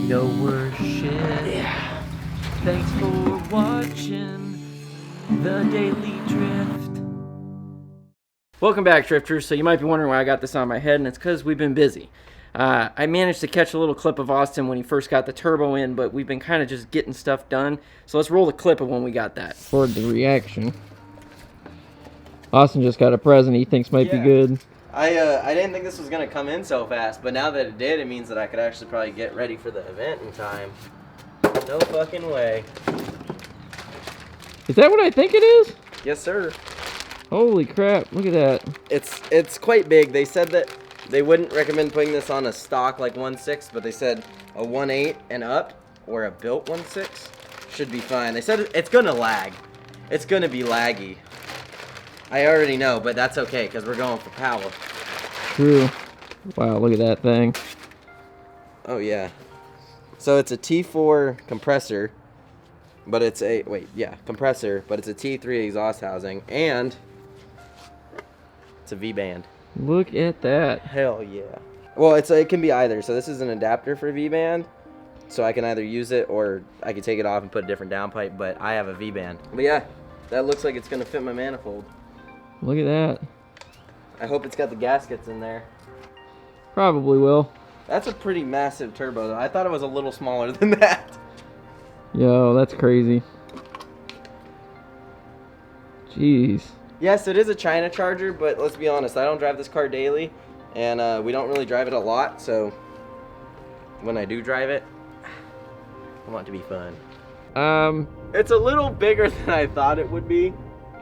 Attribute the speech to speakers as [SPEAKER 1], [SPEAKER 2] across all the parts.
[SPEAKER 1] know we're shit.
[SPEAKER 2] Yeah.
[SPEAKER 1] Thanks for watching the Daily Drift.
[SPEAKER 2] Welcome back, Drifters. So you might be wondering why I got this on my head, and it's because we've been busy. I managed to catch a little clip of Austin when he first got the turbo in, but we've been kind of just getting stuff done. So let's roll the clip of when we got that.
[SPEAKER 3] For the reaction. Austin just got a present he thinks might be good.
[SPEAKER 2] I didn't think this was going to come in so fast, but now that it did, it means that I could actually probably get ready for the event in time. No fucking way.
[SPEAKER 3] Is that what I think it is?
[SPEAKER 2] Yes, sir.
[SPEAKER 3] Holy crap, look at that.
[SPEAKER 2] It's quite big. They said that they wouldn't recommend putting this on a stock like 1.6, but they said a 1.8 and up, or a built 1.6 should be fine. They said it's gonna lag. It's gonna be laggy. I already know, but that's okay, because we're going for power.
[SPEAKER 3] True. Wow, look at that thing.
[SPEAKER 2] Oh, yeah. So it's a T4 compressor, but it's a, compressor, but it's a T3 exhaust housing, and it's a V-band.
[SPEAKER 3] Look at that.
[SPEAKER 2] Hell yeah. Well, it can be either. So this is an adapter for V-band, so I can either use it or I can take it off and put a different downpipe, but I have a V-band. But yeah, that looks like it's gonna fit my manifold.
[SPEAKER 3] Look at that.
[SPEAKER 2] I hope it's got the gaskets in there.
[SPEAKER 3] Probably will.
[SPEAKER 2] That's a pretty massive turbo, though. I thought it was a little smaller than that.
[SPEAKER 3] Yo, that's crazy. Jeez.
[SPEAKER 2] Yes, it is a China Charger, but let's be honest, I don't drive this car daily, and we don't really drive it a lot, so when I do drive it, I want it to be fun. It's a little bigger than I thought it would be.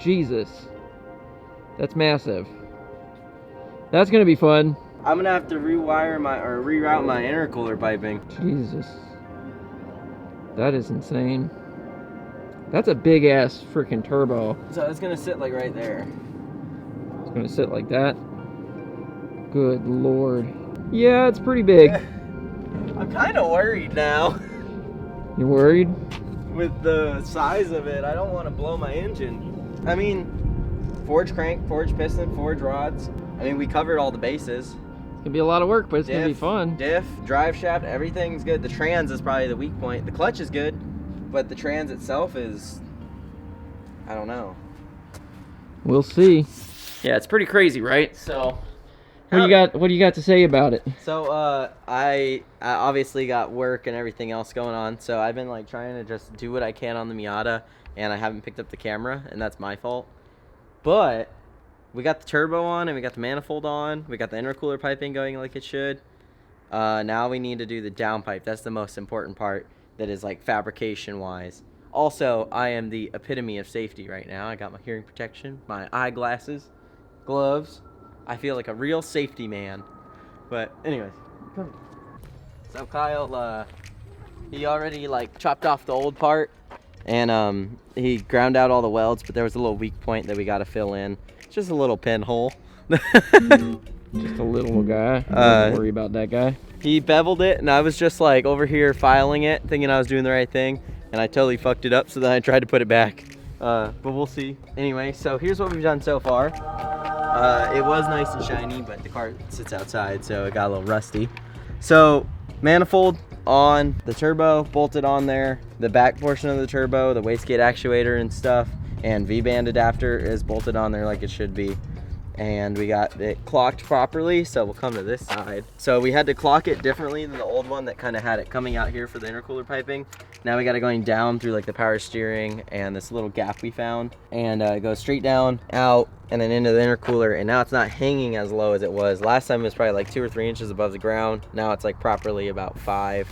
[SPEAKER 3] Jesus. That's massive. That's gonna be fun.
[SPEAKER 2] I'm gonna have to reroute my intercooler piping.
[SPEAKER 3] Jesus. That is insane. That's a big ass freaking turbo.
[SPEAKER 2] So it's gonna sit like right there.
[SPEAKER 3] It's gonna sit like that. Good lord. Yeah, it's pretty big.
[SPEAKER 2] I'm kind of worried now.
[SPEAKER 3] You're worried?
[SPEAKER 2] With the size of it, I don't want to blow my engine. I mean, forged crank, forged piston, forged rods. I mean, we covered all the bases.
[SPEAKER 3] It's gonna be a lot of work, but it's gonna be fun.
[SPEAKER 2] Diff, drive shaft, everything's good. The trans is probably the weak point. The clutch is good, but the trans itself is, I don't know.
[SPEAKER 3] We'll see.
[SPEAKER 2] Yeah, it's pretty crazy, right? So,
[SPEAKER 3] what do you got to say about it?
[SPEAKER 2] So, I obviously got work and everything else going on, so I've been like trying to just do what I can on the Miata, and I haven't picked up the camera, and that's my fault. But we got the turbo on, and we got the manifold on. We got the intercooler piping going like it should. Now we need to do the downpipe. That's the most important part. That is like fabrication wise. Also, I am the epitome of safety right now. I got my hearing protection, my eyeglasses, gloves. I feel like a real safety man. But anyways, so Kyle, he already like chopped off the old part, and he ground out all the welds, but there was a little weak point that we got to fill in. It's just a little pinhole.
[SPEAKER 3] Just a little guy. Don't worry about that guy.
[SPEAKER 2] He beveled it, and I was just like over here filing it, thinking I was doing the right thing, and I totally fucked it up, so then I tried to put it back. But we'll see. Anyway, so here's what we've done so far. It was nice and shiny, but the car sits outside, so it got a little rusty. So, manifold on, the turbo bolted on there, the back portion of the turbo, the wastegate actuator and stuff, and V-band adapter is bolted on there like it should be. And we got it clocked properly, so we'll come to this side. So we had to clock it differently than the old one that kind of had it coming out here for the intercooler piping. Now we got it going down through like the power steering and this little gap we found, and it goes straight down, out, and then into the intercooler, and now it's not hanging as low as it was. Last time it was probably like 2 or 3 inches above the ground. Now it's like properly about 5.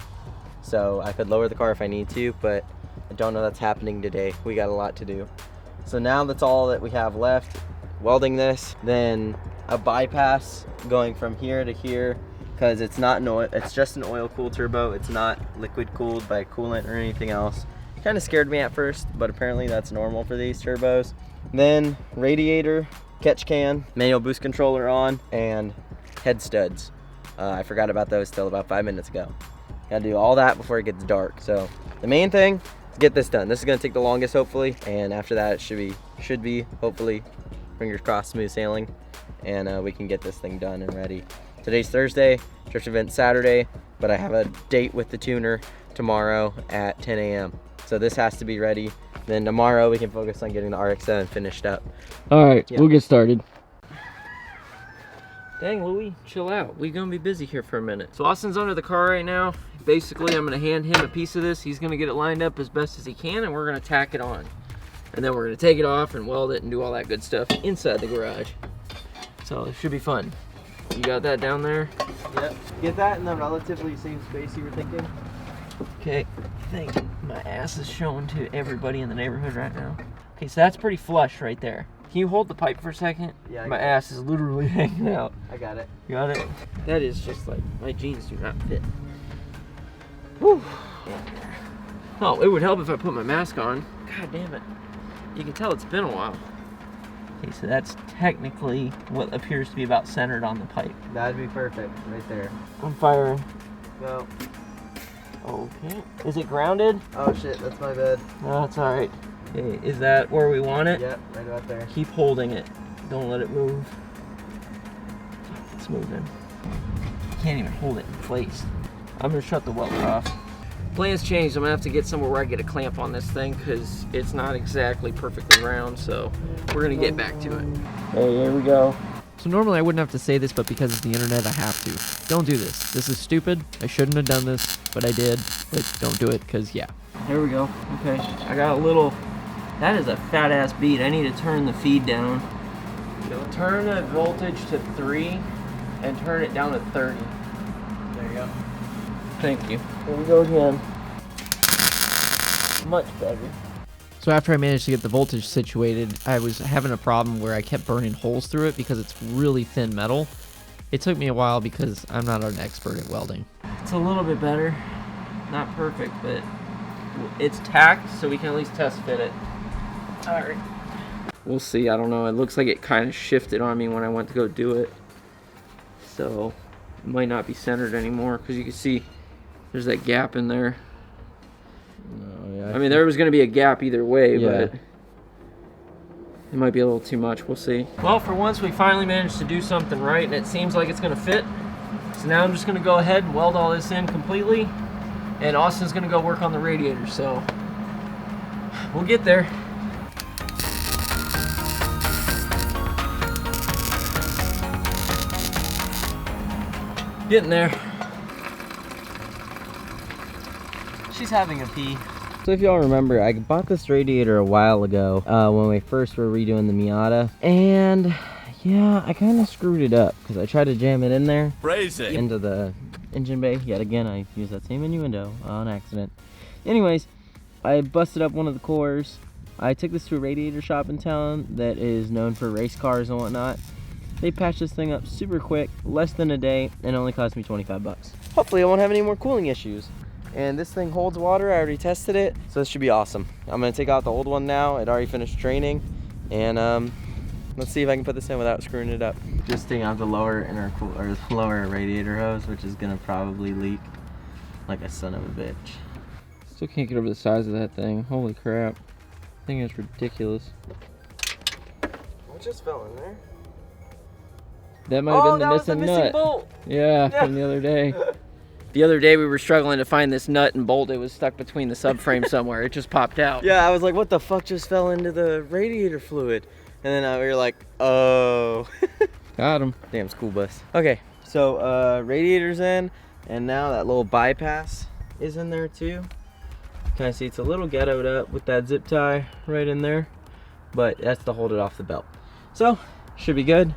[SPEAKER 2] So I could lower the car if I need to, but I don't know that's happening today. We got a lot to do. So now that's all that we have left. Welding this, then a bypass going from here to here, because it's not an oil, it's just an oil cooled turbo. It's not liquid cooled by coolant or anything else. Kind of scared me at first, but apparently that's normal for these turbos. Then radiator, catch can, manual boost controller on, and head studs. I forgot about those till about 5 minutes ago. Gotta do all that before it gets dark. So the main thing is get this done. This is gonna take the longest, hopefully, and after that it should be hopefully, fingers crossed, smooth sailing, and we can get this thing done and ready. Today's Thursday, church event Saturday. but I have a date with the tuner tomorrow at 10 a.m. So this has to be ready. Then tomorrow we can focus on getting the RX-7 finished up.
[SPEAKER 3] All right,
[SPEAKER 2] Yeah.
[SPEAKER 3] we'll get started.
[SPEAKER 1] Dang, Louie, chill out. We're gonna be busy here for a minute. So Austin's under the car right now. Basically, I'm gonna hand him a piece of this. He's gonna get it lined up as best as he can, and we're gonna tack it on. And then we're gonna take it off and weld it and do all that good stuff inside the garage. So it should be fun. You got that down there?
[SPEAKER 2] Yep. Get that in the relatively same space you were thinking.
[SPEAKER 1] Okay, I think my ass is showing to everybody in the neighborhood right now. Okay, so that's pretty flush right there. Can you hold the pipe for a second?
[SPEAKER 2] Yeah,
[SPEAKER 1] my ass is literally hanging out.
[SPEAKER 2] I got it.
[SPEAKER 1] You got it? That is just like, my jeans do not fit. Whew. Oh, it would help if I put my mask on. God damn it. You can tell it's been a while. Okay, so that's technically what appears to be about centered on the pipe.
[SPEAKER 2] That'd be perfect, right there.
[SPEAKER 1] I'm firing.
[SPEAKER 2] Go.
[SPEAKER 1] Okay. Is it grounded?
[SPEAKER 2] Oh shit, that's my bed.
[SPEAKER 1] No, that's alright. Okay, is that where we want it?
[SPEAKER 2] Yep, right about there.
[SPEAKER 1] Keep holding it. Don't let it move. It's moving. Can't even hold it in place. I'm gonna shut the welder off. Plans changed. I'm gonna have to get somewhere where I get a clamp on this thing because it's not exactly perfectly round, so we're gonna get back to it. Hey, here we go.
[SPEAKER 3] So normally I wouldn't have to say this, but because it's the internet, I have to. Don't do this. This is stupid. I shouldn't have done this, but I did. But don't do it, because yeah.
[SPEAKER 1] Here we go. Okay, I got a little, that is a fat ass bead. I need to turn the feed down. Turn the voltage to 3 and turn it down to 30.
[SPEAKER 2] There you go.
[SPEAKER 1] Thank you. Here we go again. Much better.
[SPEAKER 3] So after I managed to get the voltage situated, I was having a problem where I kept burning holes through it because it's really thin metal. It took me a while because I'm not an expert at welding.
[SPEAKER 1] It's a little bit better. Not perfect, but it's tacked, so we can at least test fit it. Alright. We'll see. I don't know. It looks like it kind of shifted on me when I went to go do it. So it might not be centered anymore because you can see there's that gap in there.
[SPEAKER 3] Oh, yeah,
[SPEAKER 1] I mean, there was going to be a gap either way,
[SPEAKER 3] Yeah.
[SPEAKER 1] but it might be a little too much. We'll see. Well, for once, we finally managed to do something right, and it seems like it's going to fit. So now I'm just going to go ahead and weld all this in completely, and Austin's going to go work on the radiator, so we'll get there. Getting there. She's having a pee.
[SPEAKER 2] So if y'all remember, I bought this radiator a while ago when we first were redoing the Miata, and yeah, I kind of screwed it up because I tried to jam it in there into the engine bay. Yet again, I used that same innuendo on accident. Anyways, I busted up one of the cores. I took this to a radiator shop in town that is known for race cars and whatnot. They patched this thing up super quick, less than a day, and it only cost me 25 bucks. Hopefully I won't have any more cooling issues. And this thing holds water. I already tested it, so this should be awesome. I'm gonna take out the old one now. It already finished draining, and let's see if I can put this in without screwing it up. Just taking out the lower lower radiator hose, which is gonna probably leak like a son of a bitch.
[SPEAKER 3] Still can't get over the size of that thing. Holy crap. That thing is ridiculous.
[SPEAKER 2] What just fell in there?
[SPEAKER 3] That might have been the
[SPEAKER 1] that was the
[SPEAKER 3] missing
[SPEAKER 1] missing
[SPEAKER 3] nut.
[SPEAKER 1] bolt.
[SPEAKER 3] Yeah, from the other day.
[SPEAKER 1] The other day we were struggling to find this nut and bolt. It was stuck between the subframe somewhere. It just popped out.
[SPEAKER 2] Yeah, I was like, what the fuck just fell into the radiator fluid? And then we were like, oh.
[SPEAKER 3] Got him.
[SPEAKER 2] Damn school bus. Okay, so radiator's in, and now that little bypass is in there too. Kind of see it's a little ghettoed up with that zip tie right in there, but that's to hold it off the belt. So, should be good.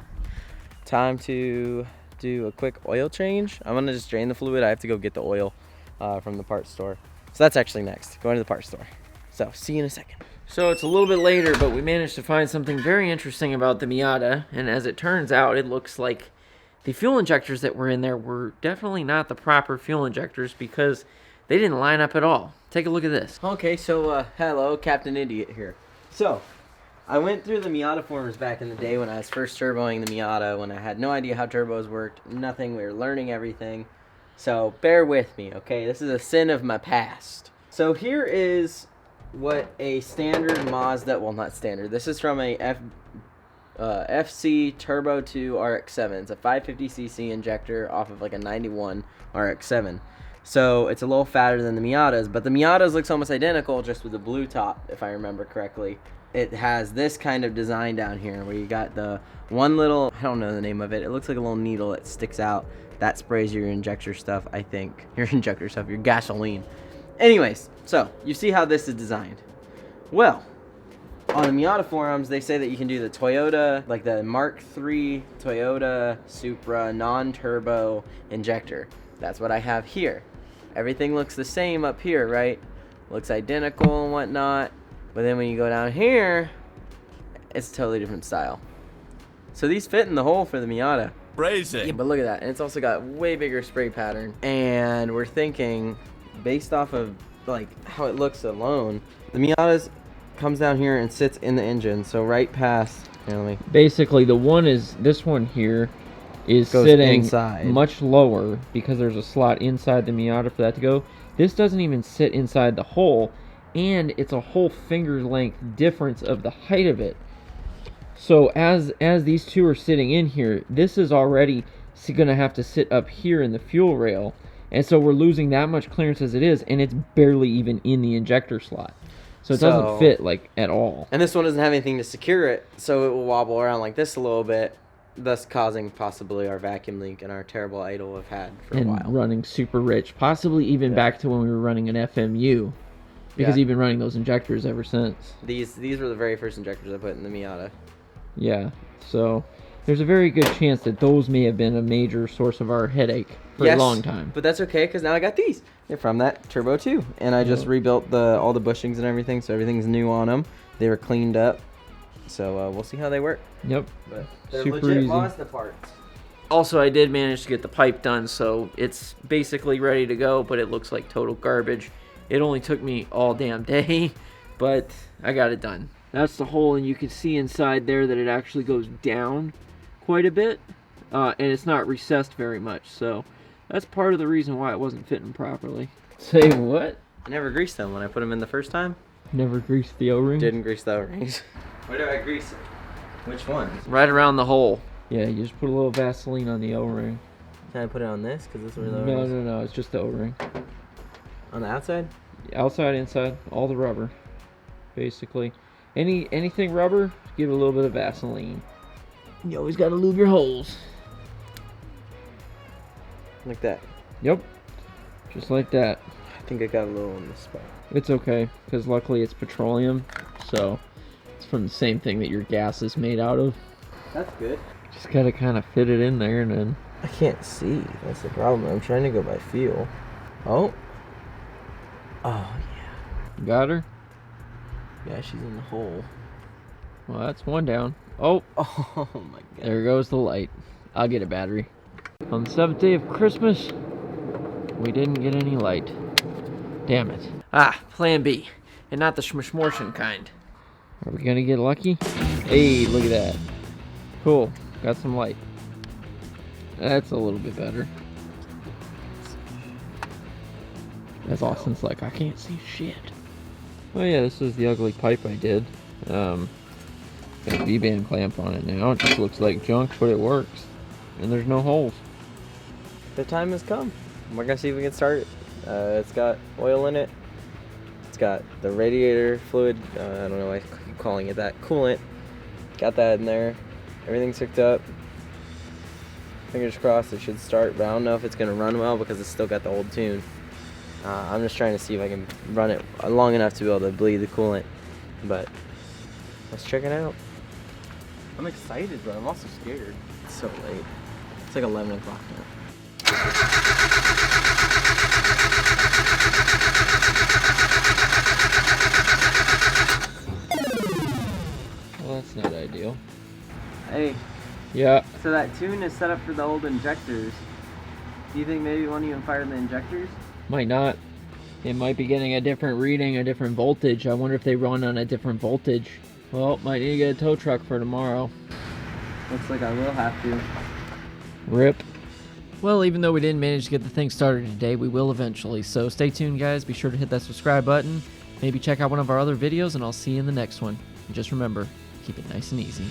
[SPEAKER 2] Time to do a quick oil change. I'm gonna just drain the fluid. I have to go get the oil from the parts store. So that's actually next, going to the parts store. So, see you in a second.
[SPEAKER 1] So it's a little bit later, but we managed to find something very interesting about the Miata. And as it turns out, it looks like the fuel injectors that were in there were definitely not the proper fuel injectors because they didn't line up at all. Take a look at this.
[SPEAKER 2] Okay, so hello, Captain Idiot here. So, I went through the Miata forums back in the day when I was first turboing the Miata, when I had no idea how turbos worked, nothing, we were learning everything. So, bear with me, okay? This is a sin of my past. So, here is what a standard Mazda, well, not standard, this is from a FC Turbo 2 RX7. It's a 550cc injector off of like a 91 RX7. So it's a little fatter than the Miatas, but the Miatas looks almost identical, just with the blue top, if I remember correctly. It has this kind of design down here where you got the one little, I don't know the name of it. It looks like a little needle that sticks out. That sprays your injector stuff, I think. Your injector stuff, your gasoline. Anyways, so you see how this is designed. Well, on the Miata forums, they say that you can do the Toyota, like the Mark III Toyota Supra non-turbo injector. That's what I have here. Everything looks the same up here, right? Looks identical and whatnot. But then when you go down here, it's a totally different style. So these fit in the hole for the Miata.
[SPEAKER 4] Crazy.
[SPEAKER 2] Yeah, but look at that. And it's also got way bigger spray pattern. And we're thinking, based off of like how it looks alone, the Miata's comes down here and sits in the engine. So right past, here, let me.
[SPEAKER 1] Basically, this one here is
[SPEAKER 2] Goes
[SPEAKER 1] sitting
[SPEAKER 2] inside.
[SPEAKER 1] much lower because there's a slot inside the Miata for that to go. This doesn't even sit inside the hole, and it's a whole finger length difference of the height of it. So as these two are sitting in here, this is already going to have to sit up here in the fuel rail, and so we're losing that much clearance as it is, and it's barely even in the injector slot. So it doesn't fit like at all.
[SPEAKER 2] And this one doesn't have anything to secure it, so it will wobble around like this a little bit, thus causing possibly our vacuum leak and our terrible idle we've had for a while.
[SPEAKER 1] Running super rich, possibly even back to when we were running an FMU, because you've been running those injectors ever since.
[SPEAKER 2] These were the very first injectors I put in the Miata.
[SPEAKER 1] Yeah, so there's a very good chance that those may have been a major source of our headache for a long time.
[SPEAKER 2] But that's okay, because now I got these. They're from that Turbo 2. And I just rebuilt all the bushings and everything, so everything's new on them. They were cleaned up. So we'll see how they work.
[SPEAKER 1] Yep.
[SPEAKER 2] But they're
[SPEAKER 1] Super
[SPEAKER 2] legit
[SPEAKER 1] easy.
[SPEAKER 2] Mazda parts.
[SPEAKER 1] Also, I did manage to get the pipe done, so it's basically ready to go, but it looks like total garbage. It only took me all damn day, but I got it done. That's the hole, and you can see inside there that it actually goes down quite a bit, and it's not recessed very much, so that's part of the reason why it wasn't fitting properly. Say what?
[SPEAKER 2] I never greased them when I put them in the first time.
[SPEAKER 1] Never greased the O-ring?
[SPEAKER 2] Didn't grease the O-rings. Where do I grease it? Which one?
[SPEAKER 1] Right around the hole. Yeah, you just put a little Vaseline on the O-ring.
[SPEAKER 2] Can I put it on this? Because this is where the
[SPEAKER 1] No,
[SPEAKER 2] O-rings.
[SPEAKER 1] no, it's just the O-ring.
[SPEAKER 2] On the outside?
[SPEAKER 1] Outside, inside, all the rubber, basically. Anything rubber, give it a little bit of Vaseline. You always got to lube your holes.
[SPEAKER 2] Like that.
[SPEAKER 1] Yep, just like that.
[SPEAKER 2] I think I got a little in this spot.
[SPEAKER 1] It's okay, because luckily it's petroleum, so it's from the same thing that your gas is made out of.
[SPEAKER 2] That's good.
[SPEAKER 1] Just gotta kind of fit it in there, and then...
[SPEAKER 2] I can't see. That's the problem. I'm trying to go by feel. Oh. Oh, yeah.
[SPEAKER 1] Got her?
[SPEAKER 2] Yeah, she's in the hole.
[SPEAKER 1] Well, that's one down. Oh,
[SPEAKER 2] Oh, my God.
[SPEAKER 1] there goes the light. I'll get a battery. On the 7th day of Christmas, we didn't get any light. Damn it. Ah, plan B. And not the schmishmortion kind. Are we gonna get lucky? Hey, look at that. Cool. Got some light. That's a little bit better. As Austin's like, I can't see shit. Oh yeah, this is the ugly pipe I did. Got a V-band clamp on it now. It just looks like junk, but it works. And there's no holes.
[SPEAKER 2] The time has come. We're gonna see if we can start it. It's got oil in it. It's got the radiator fluid. I don't know why I keep calling it that. Coolant. Got that in there. Everything's hooked up. Fingers crossed it should start, but I don't know if it's gonna run well because it's still got the old tune. I'm just trying to see if I can run it long enough to be able to bleed the coolant. But let's check it out. I'm excited, but I'm also scared. It's so late. It's like 11 o'clock now.
[SPEAKER 1] Well, that's not ideal.
[SPEAKER 2] Hey,
[SPEAKER 1] Yeah.
[SPEAKER 2] so that tune is set up for the old injectors. Do you think maybe you won't even fire the injectors?
[SPEAKER 1] Might not. It might be getting a different reading, a different voltage. I wonder if they run on a different voltage. Well, might need to get a tow truck for tomorrow.
[SPEAKER 2] Looks like I will have to.
[SPEAKER 1] Rip.
[SPEAKER 3] Well, even though we didn't manage to get the thing started today, we will eventually. So stay tuned, guys. Be sure to hit that subscribe button. Maybe check out one of our other videos, and I'll see you in the next one. And just remember, keep it nice and easy.